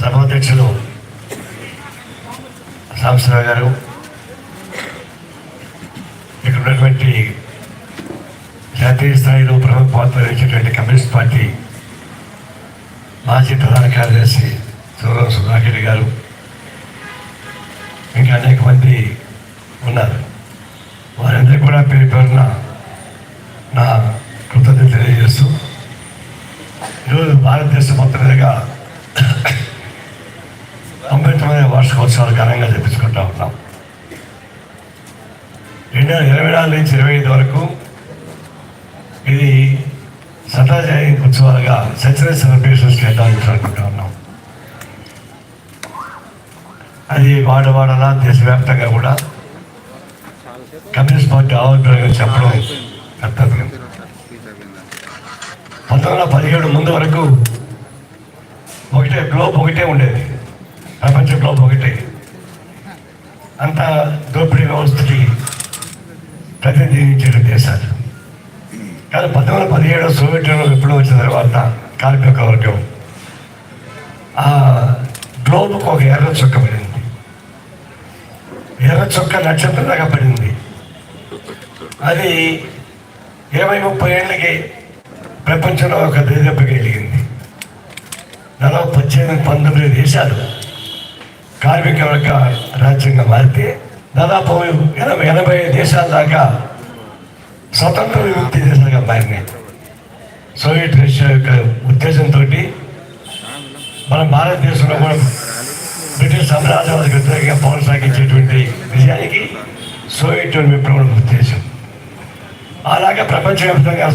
సభాధ్యక్షులు సాంబశివరావు గారు, ఇక్కడ ఉన్నటువంటి జాతీయ స్థాయిలో ప్రముఖ పాత్ర వహించినటువంటి కమ్యూనిస్ట్ పార్టీ మాజీ ప్రధాన కార్యదర్శి సూరం సుధాకర్ గారు, ఇంకా అనేక మంది ఉన్నారు. వారందరూ కూడా పేరు పేరున నా కృతజ్ఞతలు తెలియజేస్తూ ఈరోజు భారతదేశం మొత్తం మీదుగా 99వ వార్షికోత్సవాలు ఘనంగా జరిపించుకుంటూ ఉన్నాం. 2024 నుంచి 25 వరకు ఇది సతాజాయి ఉత్సవాలుగా సెంచరీ సెలబ్రేషన్స్ కేటాయించాలనుకుంటూ ఉన్నాం. అది వాడవాడలా దేశవ్యాప్తంగా కూడా కమ్యూనిస్ట్ పార్టీ ఆవిర్భావం చెప్పడం కర్తవ్యం. 1917 ముందు వరకు గ్లోబ్ ఒకటే ఉండేది, ప్రపంచ గ్లోబ్ ఒకటే. అంత దోపిడీ వ్యవస్థకి ప్రతినిధించే దేశాలు. కానీ 1917 సోవియట్ యూనియన్ విప్లవం వచ్చిన తర్వాత కార్మిక వర్గం ఆ గ్లోబ్కు ఒక ఎర్ర చుక్క పడింది. ఎర్ర చుక్క నక్షత్రంలాగా పడింది. అది 20-30 ఏళ్ళకి ప్రపంచంలో ఒక దెబ్బకి వెలిగింది. 18-19 దేశాలు కార్మిక వర్గ రాజ్యంగా మారితే దాదాపు 80 దేశాల దాకా స్వతంత్ర విముక్తి దేశాలుగా మారినాయి. సోవియట్ రష్యా యొక్క ఉద్దేశంతో మన భారతదేశంలో కూడా బ్రిటిష్ సామ్రాజ్యాలకు వ్యతిరేకంగా పౌరు సాగించేటువంటి విజయానికి సోవియట్ యూనియన్ విప్లవం ఉద్దేశం. అలాగే ప్రపంచవ్యాప్తంగా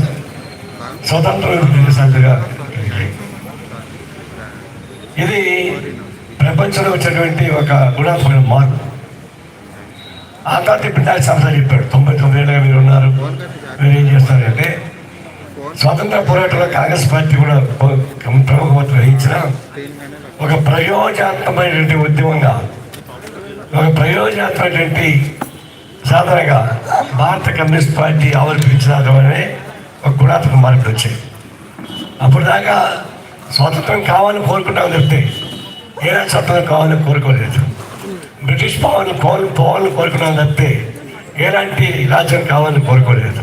స్వతంత్ర విముక్తి దేశాలుగా ఇది ప్రపంచంలో వచ్చినటువంటి ఒక గుణాత్మక మార్పు. ఆ తర్వాత ఇప్పుడు నాకు సంవత్సరాలు చెప్పాడు, 99 ఏళ్ళగా మీరు ఉన్నారు, మీరు ఏం చేస్తారంటే స్వాతంత్ర పోరాటంలో కాంగ్రెస్ పార్టీ కూడా ప్రముఖ పాత్ర వహించిన ఒక ప్రయోజనాత్మకమైనటువంటి ఉద్యమంగా, ఒక ప్రయోజనాత్మకమైనటువంటి సాధారణంగా భారత కమ్యూనిస్ట్ పార్టీ ఆవిర్భవించడమే ఒక గుణాత్మక మార్పులు వచ్చాయి. అప్పుడు దాకా స్వాతంత్రం కావాలని కోరుకుంటామని చెప్తే ఏదైనా స్వాతంత్రం కావాలని కోరుకోలేదు. బ్రిటిష్ పోవాలని కోరుకున్నామని తప్పితే ఎలాంటి రాజ్యం కావాలని కోరుకోలేదు.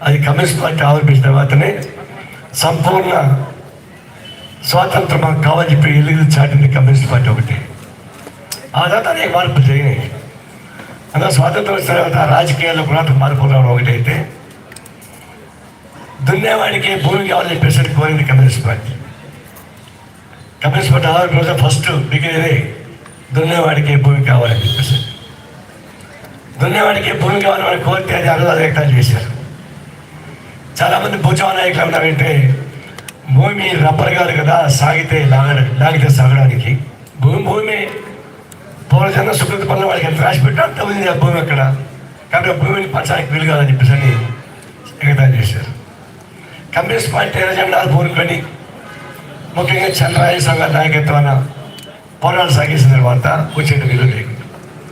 అది కమ్యూనిస్ట్ పార్టీ ఆవిర్భవించిన తర్వాతనే సంపూర్ణ స్వాతంత్రం మాకు కావాలని చెప్పి ఎలుగు చాటింది కమ్యూనిస్ట్ పార్టీ ఒకటి. ఆ తర్వాత అనేక మార్పులు జరిగినాయి. అందులో స్వాతంత్రం వచ్చిన తర్వాత రాజకీయాల్లో గుణాత్మక మార్పులు రావడం ఒకటైతే, దున్నేవాడికి భూమి కావాలని చెప్పేసి కోరింది కమ్యూనిస్ట్ పార్టీ. కమ్యూనిస్ట్ పార్టీ ఆవిర్భవించిన ఫస్ట్ బిగినదే దున్నేవాడికి భూమి కావాలని చెప్పేసి. దున్నేవాడికి భూమి కావాలని కోరితే అది అనువాద వ్యక్తాలు చేశారు. చాలామంది భూజావ నాయకులు ఉన్నారంటే భూమి రబ్బర్ కాదు కదా, లాగితే సాగడానికి భూమి పూర్వజన్మ సుకృతి పనులు వాళ్ళకి ఎంత రాసి పెట్టా అంత ఉంది ఆ భూమి అక్కడ. కాబట్టి భూమిని పంచడానికి వీలు కాదని చెప్పేసి అని ఎగతాళి చేశారు. కమ్యూనిస్ట్ పార్టీ ఎజెండాలు పూనుకొని ముఖ్యంగా చంద్రరాయ సంఘ నాయకత్వాన పోరాటాలు సాగించిన తర్వాత వచ్చేట వీలు లేకుండా,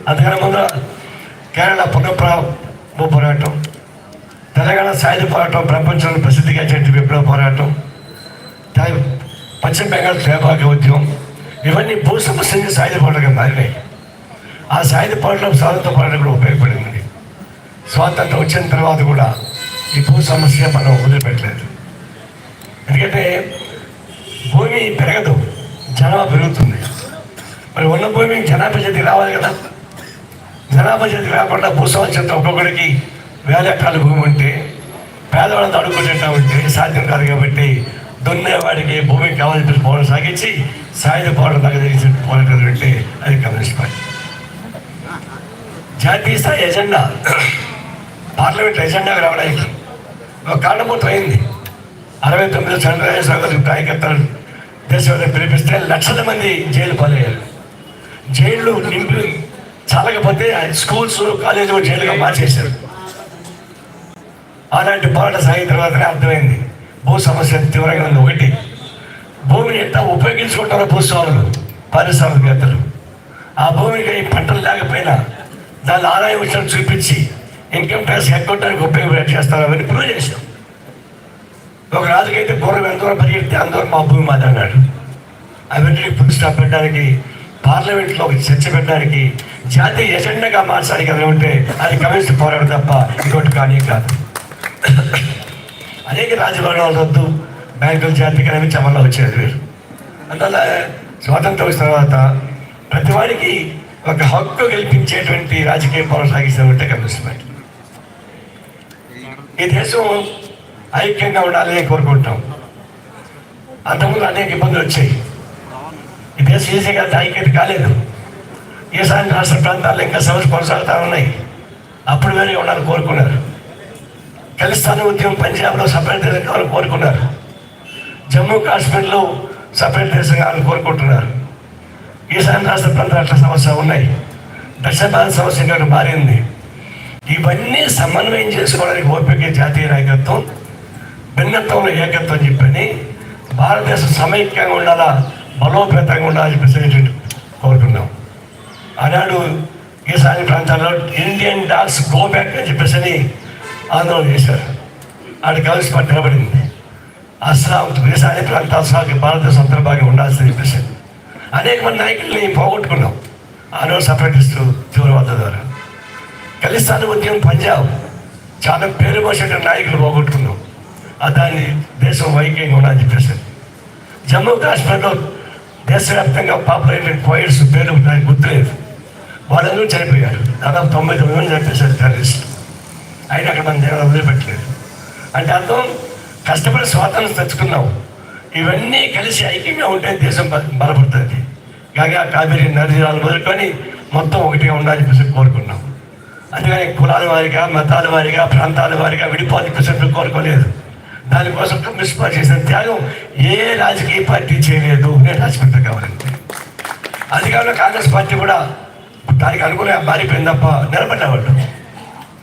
అంతకన్నా ముందు కేరళ భూ పోరాటం, తెలంగాణ సాయుధ పోరాటం, ప్రపంచంలో ప్రసిద్ధిగా చెట్టు విప్లవ పోరాటం, పశ్చిమ బెంగాల్ త్రేపాక ఉద్యమం, ఇవన్నీ భూ సమస్యని సాయుధ పోరాటంగా మారినాయి. ఆ సాయుధ పోరాటం స్వాతంత్ర పోరాటం కూడా ఉపయోగపడింది. స్వాతంత్రం వచ్చిన తర్వాత కూడా ఈ భూ సమస్య మనం వదిలిపెట్టలేదు. ఎందుకంటే భూమి పెరగదు, జనాభా పెరుగుతుంది. మరి ఉన్న భూమి జనాభా చేతికి రావాలి కదా. జనాభా చేతికి రాకుండా భూ సమస్యతో ఒక్కొక్కడికి 1000 ఎకరాల భూమి ఉంటే పేదవాళ్ళతో అడుగుతుంటా ఉంటే సాధ్యం కాదు. కాబట్టి దున్నేవాడికి భూమి కావాలని చెప్పి పోరాటం సాగించి సాయుధ పోరాటం దగ్గర పోరాటం అంటే అది కమ్యూనిస్ట్ పార్టీ. జాతీయ స్థాయి ఎజెండా పార్లమెంట్ ఎజెండాగా రావడానికి ఒక కారణమూర్తం అయింది. 69 చంద్రరాయ సాగర్ కార్యకర్తలు దేశవ్యాప్తంగా పిలిపిస్తే లక్షల మంది జైలు పాలయ్యారు. జైళ్ళు నింపి చాలకపోతే స్కూల్స్ కాలేజీలు జైలుగా మార్చేశారు. అలాంటి పోరాటం సాగిన తర్వాతనే అర్థమైంది భూ సమస్య తీవ్రంగా ఉంది. ఒకటి, భూమిని ఎంత ఉపయోగించుకుంటారో భూస్వాములు, పారిశ్రామికవేత్తలు. ఆ భూమికి పంటలు లేకపోయినా దాని ఆదాయం వచ్చినట్టు చూపించి ఇన్కమ్ ట్యాక్స్ ఎగ్గొట్టడానికి ఉపయోగపడే చేస్తారు. అవన్నీ ప్రూవ్ చేశాం. ఒక రాజుకైతే పూర్వం ఎంత దూరం పరిగెడితే అందరూ మా భూమి మాది అన్నాడు. అవన్నీ ఫుల్ స్టాప్ పెట్టడానికి, పార్లమెంట్లో ఒక చర్చ పెట్టడానికి, జాతీయ ఎజెండాగా మార్చడానికి అది ఉంటే అది కమ్యూనిస్ట్ పోరాటం తప్ప ఇంకోటి కానీ కాదు. అనేక రాజభవనాలు రద్దు, బ్యాంకులు జాతీయకరణ చమల్లో వచ్చేది వేరు. అందువల్ల స్వాతంత్రం వచ్చిన తర్వాత ప్రతి వాడికి ఒక హక్కు కల్పించేటువంటి రాజకీయ పోరాటం సాగిస్తూ కమ్యూనిస్ట్ పార్టీ. ఈ దేశం ఐక్యంగా ఉండాలని కోరుకుంటాం. అంతకుముందు అనేక ఇబ్బందులు వచ్చాయి. ఈ దేశం ఈజీగా ఐక్యత కాలేదు. ఈశాన్య రాష్ట్ర ప్రాంతాల్లో ఇంకా సమస్య కొనసాగుతూ ఉన్నాయి. అప్పుడు వేరే ఉండాలని కోరుకున్నారు. ఖలిస్తాన్ ఉద్యమం పంజాబ్లో సపరేట్ దేశం కావాలని కోరుకున్నారు. జమ్మూ కాశ్మీర్లో సపరేట్ దేశం కావాలని కోరుకుంటున్నారు. ఈశాన్య రాష్ట్ర ప్రాంతాలు అట్లా సమస్య ఉన్నాయి. దక్షిణ భారత సమస్య ఇంకా మారింది. ఇవన్నీ సమన్వయం చేసుకోవడానికి ఓపిక జాతీయ నాయకత్వం, భిన్నత్వంలో ఏకత్వం చెప్పని భారతదేశం సమైక్యంగా ఉండాలా, బలోపేతంగా ఉండాలని చెప్పేసి కోరుకున్నాం. ఆనాడు ఈశాన్య ప్రాంతాల్లో ఇండియన్ డాగ్స్ గో బ్యాక్ అని చెప్పేసి ఆందోళన చేశారు. ఆడ కమ్యూనిస్ట్ పార్టీ నిలబడింది. అస్సాం ఈశాన్య ప్రాంతాలు సాగు భారతదేశం అంతర్భాగంగా ఉండాల్సింది చెప్పేసి అనేక మంది నాయకుల్ని పోగొట్టుకున్నాం ఆనాడు సపరేటిస్టు తీవ్రవాద ద్వారా. ఖలిస్తాన్ ఉద్యమం పంజాబ్ చాలా పేరు పోసేట నాయకులు పోగొట్టుకున్నాం. దాన్ని దేశం వైక్యంగా ఉండాలని చెప్పేసి. జమ్మూ కాశ్మీర్లో దేశవ్యాప్తంగా పాపులర్ పోయిట్స్ పేరు నాకు గుర్తులేదు. వాళ్ళందరూ చనిపోయారు. దాదాపు 99 మంది చనిపేశారు టెర్రరిస్టులు. అయినా అక్కడ మన జనాలు వదిలిపెట్టలేదు. అంటే అర్థం కష్టపడి స్వాతంత్రం తెచ్చుకున్నాం. ఇవన్నీ కలిసి ఐక్యంగా ఉంటే దేశం బలపడుతుంది. కాగా కావేరీ నదీరాలు మొదలుకొని మొత్తం ఒకటిగా ఉండాలని చెప్పేసి కోరుకున్నాం. అందుకని కులాల వారిగా, మతాల వారిగా, ప్రాంతాల వారిగా విడిపోవాలని చెప్పేసి కోరుకోలేదు. దానికోసం కమ్యూనిస్ట్ పార్టీ చేసిన త్యాగం ఏ రాజకీయ పార్టీ చేయలేదు. నేను రాజకీయ కావాలంటే అధికారంలో కాంగ్రెస్ పార్టీ కూడా దానికి అనుకూలంగా మారిపోయింది తప్ప నిలబడ్డవాళ్ళు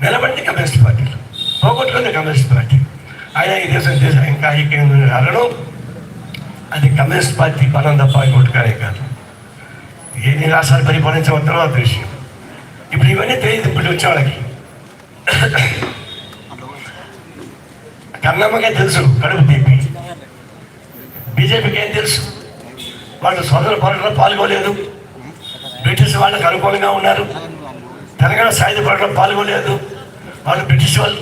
నిలబడి కమ్యూనిస్ట్ పార్టీలు పోగొట్టుకుంది కమ్యూనిస్ట్ పార్టీ. అయినా ఈ దేశం ఇంకా ఐక్యంగా రావడం అది కమ్యూనిస్ట్ పార్టీ బలం తప్ప ఇంకొట్టుకానే కాదు. ఎన్ని రాష్ట్రాలు పరిపాలించడం తర్వాత విషయం. ఇప్పుడు ఇవన్నీ తెలియదు. ఇప్పుడు వచ్చే వాళ్ళకి కన్నమ్మకే తెలుసు కడుపు తీపి. బీజేపీకి ఏం తెలుసు? వాళ్ళు స్వతంత్ర పోరాటంలో పాల్గొలేదు. బ్రిటిష్ వాళ్ళకి అనుకూలంగా ఉన్నారు. తెలంగాణ సాయుధ పోరాటంలో పాల్గొలేదు. వాళ్ళు బ్రిటిష్ వాళ్ళు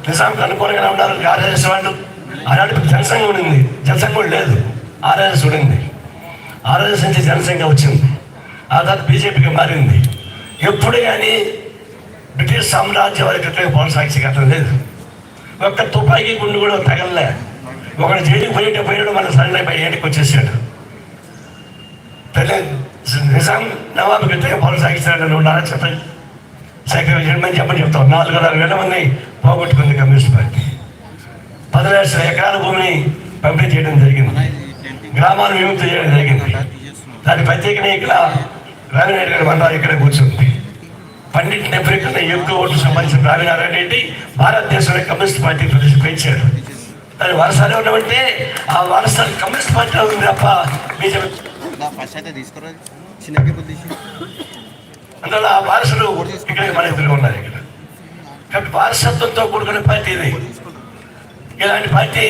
నిజాంకి అనుకూలంగా ఉన్నారు. ఆర్ఎస్ఎస్ వాళ్ళు అలాంటి జనసంఘం ఉండింది. జనసంఘం లేదు, ఆర్ఎస్ఎస్ ఉండింది. ఆర్ఎస్ఎస్ నుంచి జనసంఘ వచ్చింది. ఆ తర్వాత బీజేపీకి మారింది. ఎప్పుడు కానీ బ్రిటిష్ సామ్రాజ్య వారికి పోరాటానికి గతం లేదు. ఒక్క తుపాకీ గుండు కూడా తగలలే. ఒకడు జైలుకి పోయాడు, మన సరైన ఏటికి వచ్చేసాడు. నిజాం నవాబుకి పోరాటాడు. ఉన్నారా చెప్పండి. సెక్రటరీ చెప్పని చెప్తాం. 4,500 మంది పోగొట్టుకుంది కమ్యూనిస్ట్ పార్టీ. 10 లక్షల ఎకరాల భూమిని పంపిణీ చేయడం జరిగింది. గ్రామాలు విముక్తి చేయడం జరిగింది. దాని ప్రత్యేకంగా ఇక్కడ రావినాయుడు గారి మండలం ఇక్కడ కూర్చుంది. పండిట్ నెహ్రూ కన్నా ఎక్కువ ఓట్లు సంబంధించిన రావినారాయణ రెడ్డి భారతదేశంలో కమ్యూనిస్ట్ పార్టీ పెంచాడు. దాని వారసాలు ఉండమంటే ఆ వారసాలు కమ్యూనిస్ట్ పార్టీలో ఉంది తప్ప బీజేపీ. అందువల్ల ఆ వారసులు ఇక్కడ మన ఎదురుగా ఉన్నారు. ఇక్కడ కాబట్టి వారసత్వంతో కూడుకునే పార్టీ ఇది. ఇలాంటి పార్టీ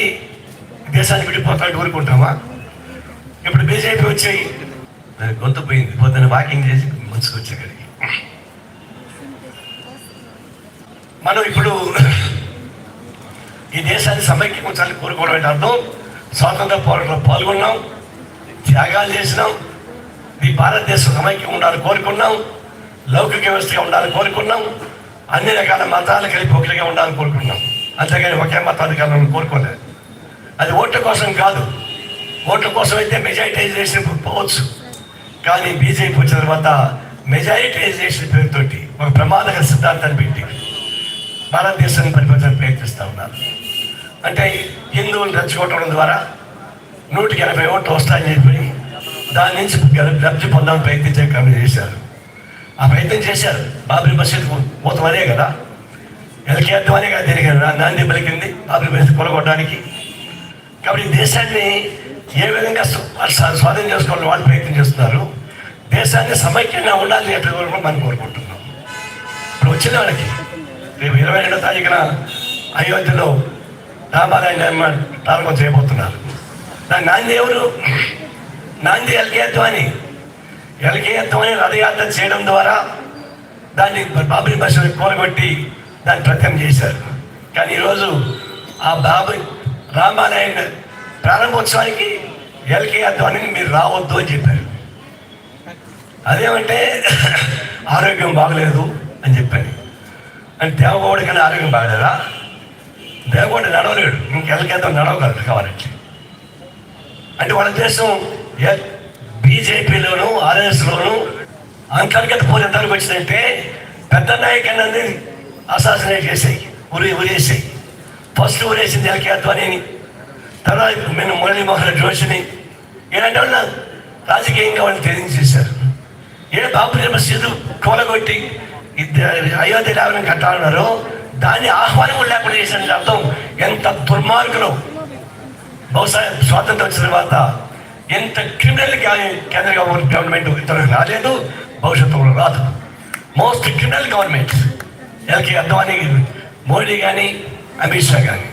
దేశాన్ని విడిపోతాడు ఊరుకుంటామా? ఇప్పుడు బీజేపీ వచ్చి గొంతు పోయింది. పొద్దున్న వాకింగ్ చేసి మంచిగా వచ్చేక్కడికి మనం ఇప్పుడు ఈ దేశాన్ని సమైక్యం ఉంచాలని కోరుకోవడం అంటే అర్థం స్వాతంత్ర పోరాటంలో పాల్గొన్నాం, త్యాగాలు చేసినాం. ఈ భారతదేశం సమైక్యం ఉండాలని కోరుకున్నాం, లౌకిక వ్యవస్థగా ఉండాలని కోరుకున్నాం, అన్ని రకాల మతాలు కలిపి ఒకటిగా ఉండాలని కోరుకున్నాం. అంతేగాని ఒకే మతాధికారులను కోరుకోలేదు. అది ఓట్ల కోసం కాదు. ఓట్ల కోసం అయితే మెజారిటైజేషన్ పోవచ్చు. కానీ బీజేపీ వచ్చిన తర్వాత మెజారిటైజేషన్ పేరుతోటి ఒక ప్రమాదకర సిద్ధాంతాన్ని పెట్టి భారతదేశాన్ని పరిపాలించడానికి ప్రయత్నిస్తూ ఉన్నారు. అంటే హిందువులు రెచ్చగొట్టడం ద్వారా 180 ఓట్లు వస్తాయని చెప్పి దాని నుంచి లబ్ధి పొందాలని ప్రయత్నించే కమిటీ చేశారు. ఆ ప్రయత్నం చేశారు. బాబ్రీ మసీద్ మూతం అదే కదా, ఎల్కేద్దాం అనే కదా దీనికి నాంది పలికింది బాబ్రీ మసీద్ కొలగొట్టడానికి. కాబట్టి దేశాన్ని ఏ విధంగా స్వాధీనం చేసుకోవాలని వాళ్ళు ప్రయత్నం చేస్తున్నారు. దేశాన్ని సమైక్యంగా ఉండాలని ఎప్పుడు మనం కోరుకుంటున్నాం. ఇప్పుడు వచ్చిన వాళ్ళకి రేపు 22వ తారీఖున అయోధ్యలో రామాలయం ప్రారంభం చేయబోతున్నారు. దాని నాంది ఎవరు? నాంది ఎల్కే అద్వాని రథయాత్ర చేయడం ద్వారా దాన్ని బాబరీ మసీదు కూలగొట్టి దాన్ని ప్రత్యం చేశారు. కానీ ఈరోజు ఆ బాబరీ రామాలయం ప్రారంభోత్సవానికి ఎల్కే అద్వానిని మీరు రావద్దు అని చెప్పారు. అదేమంటే ఆరోగ్యం బాగలేదు అని చెప్పాను. అంటే దేవగౌడ కన్నా ఆరోగ్యం బాగలేదా? దేవగౌడ నడవలేడు, ఇంకెల్కే అద్వాని నడవగలరు కావాలంటే. అంటే వాళ్ళ దేశం బీజేపీలోను ఆర్ఎస్లోను అంతర్గత పోరు ఎంతవరకు వచ్చిందంటే పెద్ద నాయకులని అసాసినేట్ చేసాయి, ఉరేసాయి. ఫస్ట్ ఊరేసింది ఎల్కే అద్వానీని, తర్వాత మేము మురళీమోహన్ జోషిని, ఇలాంటి వాళ్ళ రాజకీయంగా వాళ్ళని తెలియజేశారు. బాబరీ మసీదు కూలగొట్టి అయోధ్య రావడం కట్టాలన్నారో దాన్ని ఆహ్వానం లేకుండా చేసిన అర్థం ఎంత దుర్మార్గులు. బహుశా స్వాతంత్రం వచ్చిన తర్వాత ఎంత క్రిమినల్ కేంద్ర గవర్నమెంట్ ఇంతవరకు రాలేదు, భవిష్యత్తులో రాదు. Most criminal government LK Advani, Modi కానీ అమిత్ షా కానీ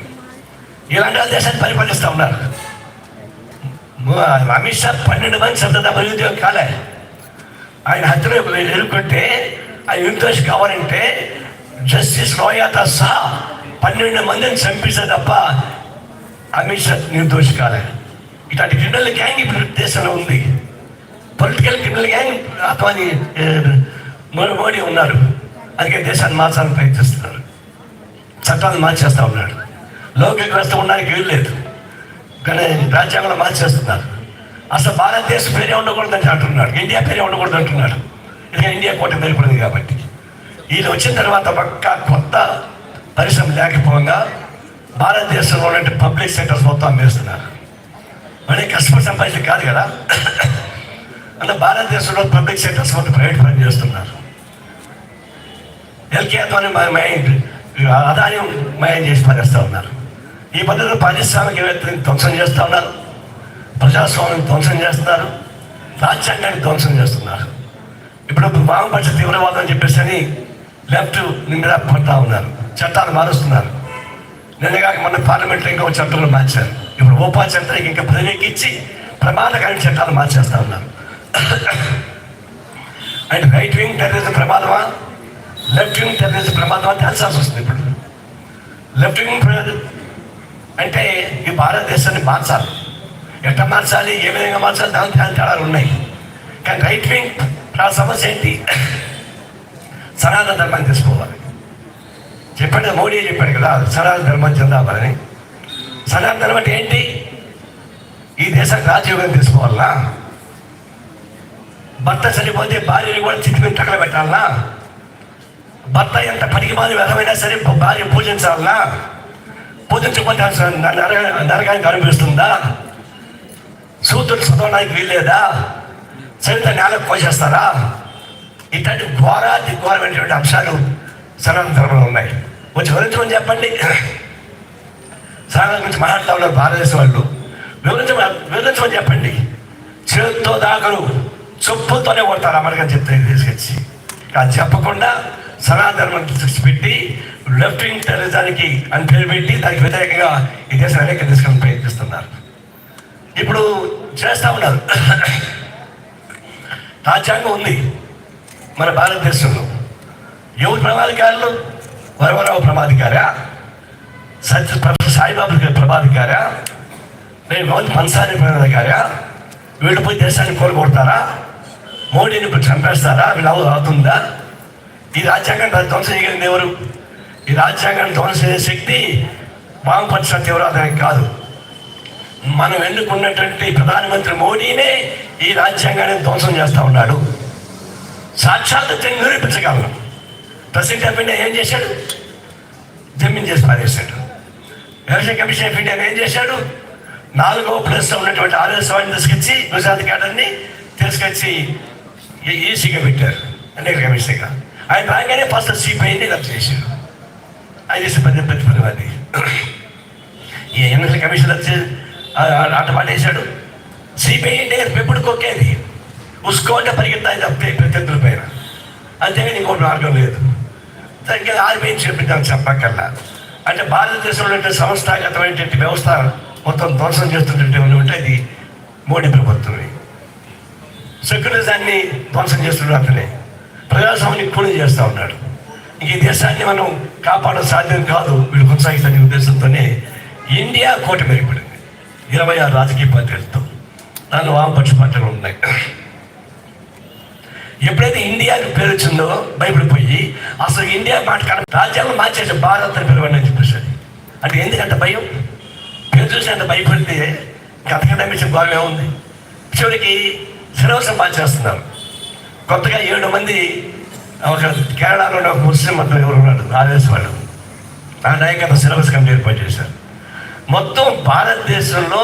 ఇలాంటి దేశాన్ని పరిపాలిస్తూ ఉన్నారు. అమిత్ షా 12 మంది సతత నిరుద్యోగం కాలే. ఆయన హత్యలో ఎదుర్కొంటే ఆయన నిర్దోషి కావాలంటే జస్టిస్ లోయాతో సహా 12 మందిని చంపిస్తే తప్ప అమిత్ షా నిర్దోషి కాలే. ఇట్లాంటి క్రిమినల్ గ్యాంగ్ ఇప్పుడు దేశంలో ఉంది. Political criminal gang Advani Modi ఉన్నారు. అందుకే దేశాన్ని మార్చాలని ప్రయత్నిస్తున్నారు, చట్టాలను మార్చేస్తూ ఉన్నాడు. లౌకిక వ్యవస్థ ఉండడానికి వీలు లేదు కానీ రాజ్యాంగంలో మార్చేస్తున్నారు. అసలు భారతదేశం పేరే ఉండకూడదని అంటున్నాడు, ఇండియా పేరే ఉండకూడదు అంటున్నాడు. ఎందుకంటే ఇండియా కోట మేలుపడింది కాబట్టి. వీళ్ళు వచ్చిన తర్వాత ఒక్క కొత్త పరిశ్రమ లేకపోగా భారతదేశంలో ఉన్న పబ్లిక్ సెక్టర్స్ మొత్తం అమ్మేస్తున్నారు. మళ్ళీ కష్టపడి సంపాదించి కాదు కదా. అంటే భారతదేశంలో పబ్లిక్ సెక్టర్స్ మొత్తం ప్రైవేట్ పని చేస్తున్నారు. ఎల్కే అద్వానీ అదాని మయం చేసి పనిస్తూ ఉన్నారు. ఈ పద్ధతిలో పారిశ్రామికవేత్తని ధ్వంసం చేస్తూ ఉన్నారు, ప్రజాస్వామ్యం ధ్వంసం చేస్తున్నారు, రాజ్యాంగాన్ని ధ్వంసం చేస్తున్నారు. ఇప్పుడు వామపక్ష తీవ్రవాదం అని చెప్పేసి అని లెఫ్ట్ మీద పడతా ఉన్నారు, చట్టాలు మారుస్తున్నారు. నిన్నగాక మన పార్లమెంట్లో ఇంకొక చట్టాలు మార్చారు. ఇప్పుడు ఓపా చట్టానికి ఇంకా ప్రత్యేకించి ప్రమాదకరమైన చట్టాలు మార్చేస్తూ ఉన్నారు. అండ్ రైట్ వింగ్ టెర్రరిజం ప్రమాదమా, లెఫ్ట్ వింగ్ టెర్రరిజం ప్రమాదమా తేల్చాల్సి వస్తుంది. ఇప్పుడు లెఫ్ట్ వింగ్ అంటే ఈ భారతదేశాన్ని మార్చాలి. ఎట్లా మార్చాలి, ఏ విధంగా మార్చాలి, దాని తేడాలు ఉన్నాయి. కానీ రైట్ వింగ్ సమస్య ఏంటి? సనాతన ధర్మాన్ని తీసుకోవాలి. చెప్పండి, మోడీ చెప్పాడు కదా సనాతన ధర్మం చెందాలని. సనాతన ధర్మం అంటే ఏంటి? ఈ దేశానికి రాజ్యోగం తీసుకోవాలా? భర్త చనిపోతే భార్యని కూడా చిట్టుకుని తగల పెట్టాలనా? భర్త ఎంత పనికి మాది వ్యధమైనా సరే భార్య పూజించాలనా? పూజించకపోతే నరకానికి అనిపిస్తుందా? సూత్రుడు చదవడానికి వీల్లేదా? చరిత్ర నేలకు కోసేస్తారా? ఇట్లాంటి ఘోరమైనటువంటి అంశాలు సనాతన ధర్మంలో ఉన్నాయి. వచ్చి వివరించమని చెప్పండి. సనాతన గురించి మాట్లాడుతూ ఉన్నారు భారతదేశం వాళ్ళు. వివరించమని చెప్పండి. చేతితో దాకరు, చెప్పులతోనే కొడతారు అమెరికన్ చెప్తే తీసుకొచ్చి. అది చెప్పకుండా సనాతన ధర్మం పెట్టి లెఫ్ట్ వింగ్ టెర్రరిజానికి అని పేరు పెట్టి దానికి వ్యతిరేకంగా ఈ దేశం అనేక తీసుకొని ప్రయత్నిస్తున్నారు. ఇప్పుడు చేస్తూ ఉన్నారు. రాజ్యాంగం ఉంది మన భారతదేశంలో. ఎవరు ప్రమాదకారులు? వరవరావు ప్రమాదకారా? ప్రొఫెసర్ సాయిబాబు ప్రమాదకారా? నేను మన్సారి ప్రమాదకారా? వీళ్ళు పోయి దేశాన్ని కోరుకొడతారా? మోడీని ఇప్పుడు చంపేస్తారా? వీళ్ళు అవుతుందా? ఈ రాజ్యాంగాన్ని ధ్వంసం చేయగలిగింది ఎవరు? ఈ రాజ్యాంగాన్ని ధ్వంసం చేసే శక్తి వామపక్ష తీవ్రవాదానికి కాదు. మనం ఎన్నుకున్నటువంటి ప్రధానమంత్రి మోడీనే ఈ రాజ్యాంగాన్ని ధ్వంసం చేస్తూ ఉన్నాడు. సాక్షాత్ నిరూపించగలను. ప్రెసిడెంట్ ఆఫ్ ఇండియా ఏం చేశాడు? జమీన్ చేసి పారేశాడు. ఎలక్షన్ కమిషన్ ఆఫ్ ఇండియా ఏం చేశాడు? 4వ ప్లేస్లో ఉన్నటువంటి ఆర్ఎస్ వాడిని తీసుకొచ్చి గుజరాత్ క్యాడర్ని తీసుకొచ్చి ఈసీగా పెట్టారు, ఎన్నికల కమిషన్గా. ఆయన రాగానే ఫస్ట్ సిపిఐని రద్దు చేశారు. ఆయన చేసి ప్రతిపది ఈ ఎన్నికల కమిషన్ రద్దు ఆట పాటేశాడు. సిపిఐ అంటే ఎప్పుడు కొక్కేది ఉసుకోంటే పరిగెత్తాయి తప్పితే ప్రత్యర్థుల పైన, అంతేగాని ఇంకోటి మార్గం లేదు. ఇంకా ఆర్బీఐని చెప్పిద్దాం చెప్పక్కర్లా. అంటే భారతదేశంలో సంస్థాగతమైనటువంటి వ్యవస్థ మొత్తం ధ్వంసం చేస్తున్నటువంటి ఉంటే అది మోడీ ప్రభుత్వమే. సెక్యులరిజాన్ని ధ్వంసం చేస్తున్నాడు, అతనే ప్రజాస్వామ్యాన్ని కూలి చేస్తూ ఉన్నాడు. ఈ దేశాన్ని మనం కాపాడడం సాధ్యం కాదు వీళ్ళు కొనసాగిస్తున్న ఉద్దేశంతోనే ఇండియా కూటమి ఏర్పడింది 26 రాజకీయ పార్టీలతో. దానిలో వామపక్ష పార్టీలు ఉన్నాయి. ఎప్పుడైతే ఇండియాకి పేరు వచ్చిందో భయపడిపోయి అసలు ఇండియా మాట రాజ్యాంగం మార్చేసి భారత్ అని పిలవండి అని చెప్పేసి. అంటే ఎందుకంటే భయం, పేరు చూసి అంత భయపడితే అంతకంటే మించిన గౌరవం ఏముంది? చివరికి సిలబస్ మార్చేస్తున్నారు. కొత్తగా 7 మంది ఒక కేరళలో ఒక ముస్లిం అతను ఎవరు ఉన్నాడు ఆర్ఎస్ వాళ్ళు, ఆ నాయకత్వం సిలబస్ కమిటీ ఏర్పాటు చేశారు. మొత్తం భారతదేశంలో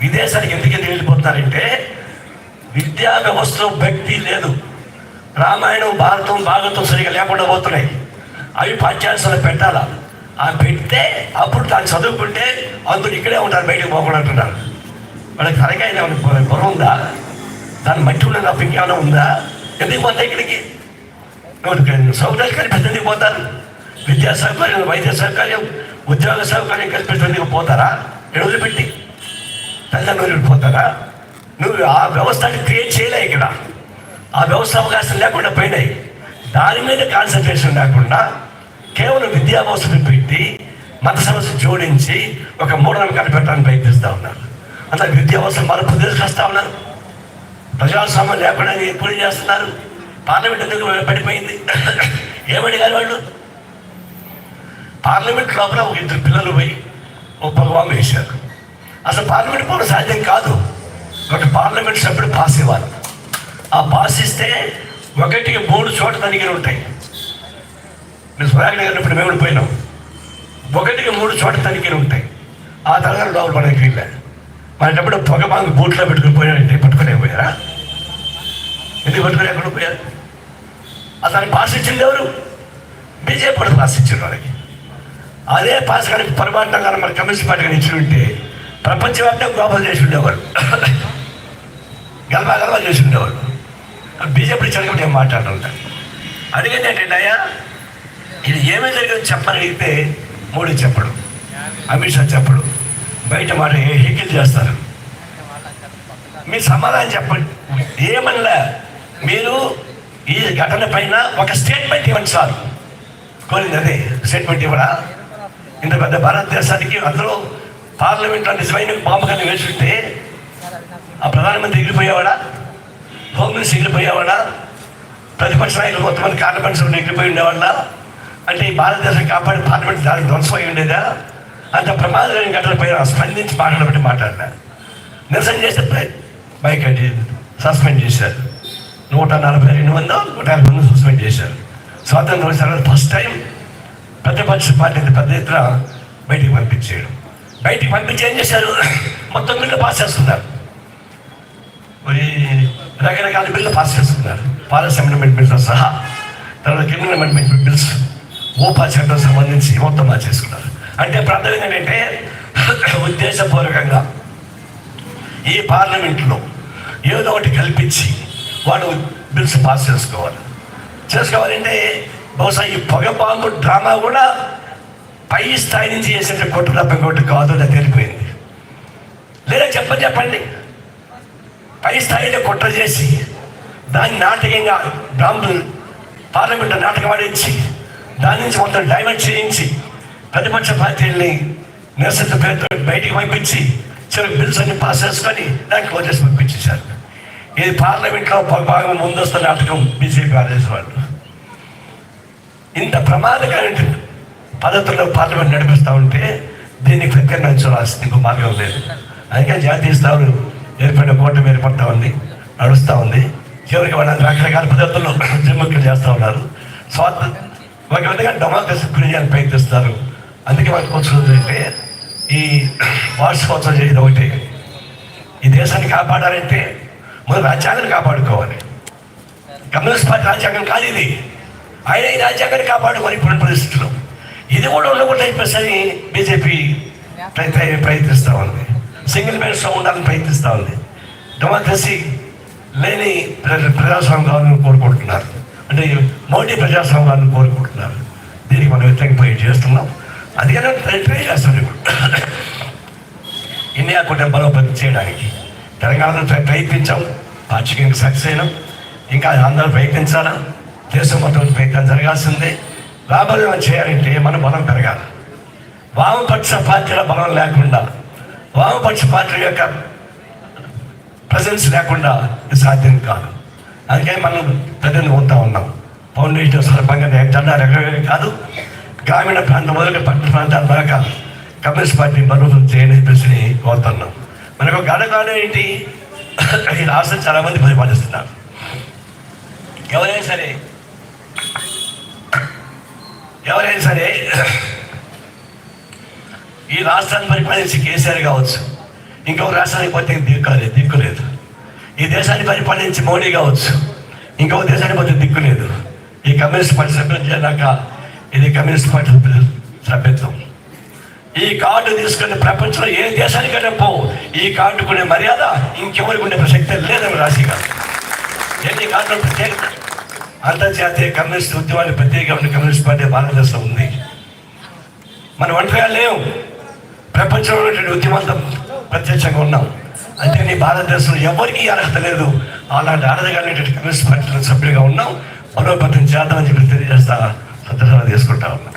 విదేశానికి ఎందుకు వెళ్ళిపోతున్నారంటే విద్యా వ్యవస్థలో భక్తి లేదు. రామాయణం, భారతం, భాగవతం సరిగా లేకుండా పోతున్నాయి. అవి పాఠ్యాంశాలు పెట్టాలా, అవి పెడితే అప్పుడు దాన్ని చదువుకుంటే అందరూ ఇక్కడే ఉంటారు, బయటకు పోకుండా అంటున్నారు. వాళ్ళకి సరిగా బుర్ర ఉందా? దాన్ని మట్టి ఉన్న తప్ప ఇంకేమైనా ఉందా? ఎందుకు పోతాయి ఇక్కడికి? సౌకర్యాలు కల్పించేందుకు పోతారు. విద్యా సౌకర్యం, వైద్య సౌకర్యం, ఉద్యోగ సౌకర్యం కల్పించేందుకు పోతారా? వదిలిపెట్టి తల్లిదండ్రులు పోతారా? నువ్వు ఆ వ్యవస్థని క్రియేట్ చేయలే. ఇక్కడ ఆ వ్యవస్థ అవకాశం లేకుండా పోయినాయి. దాని మీద కాన్సన్ట్రేషన్ లేకుండా కేవలం విద్యా వ్యవస్థను పెట్టి మత సమస్య జోడించి ఒక మూఢనమ్మకాలు పెట్టడానికి ప్రయత్నిస్తూ ఉన్నారు. అంత విద్యా వ్యవస్థ మరపు తీసుకొస్తా ఉన్నారు. ప్రజాస్వామ్యం లేకుండా ఎప్పుడు చేస్తున్నారు. పార్లమెంట్ ఎందుకు పడిపోయింది? ఏమడిగారు వాళ్ళు? పార్లమెంట్ లోపల ఒక 2 పిల్లలు పోయి ఒక భగవాన్ వేశారు. అసలు పార్లమెంట్ పోవడం సాధ్యం కాదు. ఒక పార్లమెంట్ సభ్యుడు పాస్ ఇవ్వాలి. ఆ పాస్ ఇస్తే 1కి 3 చోట్ల తనిఖీలు ఉంటాయి. మేము స్వయాగ్ని గారినప్పుడు మేము పోయినాం. 1కి 3 చోట్ల తనిఖీలు ఉంటాయి. ఆ తర్వాత లోపల మనకి వెళ్ళారు. మనప్పుడు పొగబాంగు బూట్లో పెట్టుకుని పోయారంటే పట్టుకునే పోయారా? ఎందుకు పట్టుకుని ఎక్కడ పోయారు? అతను పాస్ ఇచ్చింది ఎవరు? బీజేపీ పాస్ ఇచ్చారు వాళ్ళకి. అదే పాస్ కానీ పొరపాటున కానీ మన కమ్యూనిస్ట్ పార్టీ కానీ ఇచ్చి ఉంటే ప్రపంచవ్యాప్తంగా గ్లోబల్ చేసి ఉండేవారు, గల్బా చేసి ఉండేవారు. బీజేపీ ఇచ్చారు ఏం మాట్లాడుతుంటారు. అడిగింది ఏంటంటే అయ్యా ఇది ఏమేమి జరిగింది చెప్పని అడిగితే మోడీ చెప్పడు, అమిత్ షా చెప్పడు, బయట మాట హేకిల్ చేస్తారు. మీ సమాధానం చెప్పండి. ఏమన్నా మీరు ఈ ఘటన పైన ఒక స్టేట్మెంట్ ఇవ్వండి సార్. కోరింది అదే స్టేట్మెంట్ ఇవ్వడా? ఇంత పెద్ద భారతదేశానికి అందులో పార్లమెంట్లో నిజమైన బాంబుగాన్ని వేసుంటే ఆ ప్రధానమంత్రి ఎగిరిపోయేవాడా? Home minister ఎగిరిపోయేవాడా? ప్రతిపక్ష నాయకులు కొంతమంది కార్యపక్షులు ఎగిరిపోయి ఉండేవాళ్ళ? అంటే ఈ భారతదేశం కాపాడి పార్లమెంట్ దానికి ధ్వంసమై ఉండేదా? అంత ప్రమాదమైన ఘటన పైన స్పందించి మాట్లాడబట్టి మాట్లాడినా నిరసన చేస్తే బైక్ అంటే సస్పెండ్ చేశారు. 142 మంది 150 మంది సస్పెండ్ చేశారు. స్వాతంత్రం వచ్చిన ఫస్ట్ టైం ప్రతిపక్ష పార్టీ పెద్ద ఎత్తున బయటికి పంపించేయడం. బయటికి పంపించి ఏం చేశారు? మొత్తం బిల్లు పాస్ చేస్తున్నారు. మరి రకరకాల బిల్లు పాస్ చేస్తున్నారు. పాలసీ అమెండ్మెంట్ బిల్తో సహా. తర్వాత క్రిమినల్ అమెండ్మెంట్ బిల్స్, ఓపా చట్టం సంబంధించి మొత్తం పాస్ చేసుకున్నారు. అంటే ప్రాంతం ఏంటంటే ఉద్దేశపూర్వకంగా ఈ పార్లమెంట్లో ఏదో ఒకటి కల్పించి వాడు బిల్స్ పాస్ చేసుకోవాలంటే బహుశా ఈ పొగ బాంబు డ్రామా కూడా పై స్థాయి నుంచి చేసే కొట్టు తప్ప ఇంకోటి కాదు అని తెలిపోయింది. లేదా చెప్పండి పై స్థాయిలో కుట్ర చేసి దాన్ని నాటకంగా డ్రామా పార్లమెంట్లో నాటకం ఆడించి దాని నుంచి మొత్తం డైవర్ట్ చేయించి ప్రతిపక్ష పార్టీల్ని నిరసన పేరుతో బయటికి పంపించి చివరికి బిల్స్ అన్ని పాస్ చేసుకొని దాన్ని క్లోజ్ చేసి పంపించేశారు. ఇది పార్లమెంట్లో భాగం ముందస్తు నాటకం బీజేపీ ఆర్ఎస్ వాళ్ళు. ఇంత ప్రమాదకరమైన పద్ధతుల్లో పార్లమెంట్ నడిపిస్తూ ఉంటే దీనికి ప్రత్యామ్నాయించాల్సింది ఇంకో మార్గం లేదు. అందుకే జాతీయ స్థాయిలో ఏర్పడిన కూటమి ఏర్పడతా ఉంది, నడుస్తూ ఉంది. చివరికి వాళ్ళ రకరకాల పద్ధతుల్లో జిమ్మక్కులు చేస్తూ ఉన్నారు. ఒక విధంగా డెమోక్రసీ గురించి ప్రయత్నిస్తారు. అందుకే వాళ్ళకి కూర్చుంది అంటే ఈ వార్షికోత్సవం చేయడం ఒకటి. ఈ దేశాన్ని కాపాడాలంటే మనం రాజ్యాంగాన్ని కాపాడుకోవాలి. కమ్యూనిస్ట్ పార్టీ రాజ్యాంగం కాదు ఇది. ఆయన ఈ రాజ్యాంగాన్ని కాపాడుకోవాలి ఇప్పుడున్న పరిస్థితుల్లో. ఇది కూడా ఉండకుండా అయిపోయి బీజేపీ ప్రయత్నిస్తూ ఉంది. సింగిల్ బెంచ్లో ఉండాలని ప్రయత్నిస్తూ ఉంది. డెమోక్రసీ లేని ప్రజాస్వామ్యాలను కోరుకుంటున్నారు. అంటే మోడీ ప్రజాస్వామ్యాలను కోరుకుంటున్నారు. దీనికి మనం వ్యతిరేకంగా ఫైట్ చేస్తున్నాం. అందుకనే ట్రై చేస్తాం. ఇండియా కూడా బలోపేతం చేయడానికి తెలంగాణలో ప్రయత్నించాం. పార్టీకి సక్సెస్ అయినాం. ఇంకా అందరూ ప్రయత్నించాలా, దేశం మొత్తం ప్రయత్నం జరగాల్సిందే. రాబోయే చేయాలంటే మనం బలం పెరగాలి. వామపక్ష పార్టీల బలం లేకుండా, వామపక్ష పార్టీల యొక్క ప్రజెన్స్ లేకుండా ఇది సాధ్యం కాదు. అందుకే మనం ప్రజలు ఉంటా ఉన్నాం. ఫౌండేషన్ సందర్భంగా జెండా ఎగరవేయడం కాదు, గ్రామీణ ప్రాంతం మొదలు పట్టణ ప్రాంతాల దాకా కమ్యూనిస్ట్ పార్టీ బలోపేతం చేయని ప్రశ్నని కోరుతున్నాం. మనకు గడగానే ఏంటి, ఈ రాష్ట్రం చాలామంది పరిపాలిస్తున్నారు. ఎవరైనా సరే ఈ రాష్ట్రాన్ని పరిపాలించి కేసీఆర్ కావచ్చు, ఇంకొక రాష్ట్రానికి పోతే దిక్కులేదు. ఈ దేశాన్ని పరిపాలించి మోడీ కావచ్చు, ఇంకొక దేశానికి పోతే దిక్కులేదు. ఈ కమ్యూనిస్ట్ పార్టీ సభ్యులు చేరాక ఇది కమ్యూనిస్ట్ పార్టీ సభ్యత్వం. ఈ కార్డు తీసుకునే ప్రపంచంలో ఏ దేశానికైనా పో, ఈ కార్డు కొనే మర్యాద ఇంకెవరికి ఉండే ప్రసక్తే లేదని రాశిగా. ఎన్ని కార్డులు ప్రత్యేక అంతర్జాతీయ కమ్యూనిస్ట్ ఉద్యమాన్ని ప్రత్యేకమైన కమ్యూనిస్ట్ పార్టీ భారతదేశంలో ఉంది. మనం ఒంటరిగా లేవు, ప్రపంచంలో ఉన్నటువంటి ఉద్యమాలతో ప్రత్యక్షంగా ఉన్నాం. అంటే నీ భారతదేశంలో ఎవరికి అర్హత లేదు. అలాంటి అర్హతగానేటువంటి కమ్యూనిస్ట్ పార్టీలో సభ్యులుగా ఉన్నాం. బలోపేతం చేద్దామని చెప్పి తెలియజేస్తా సందర్భంగా తీసుకుంటా ఉన్నాం.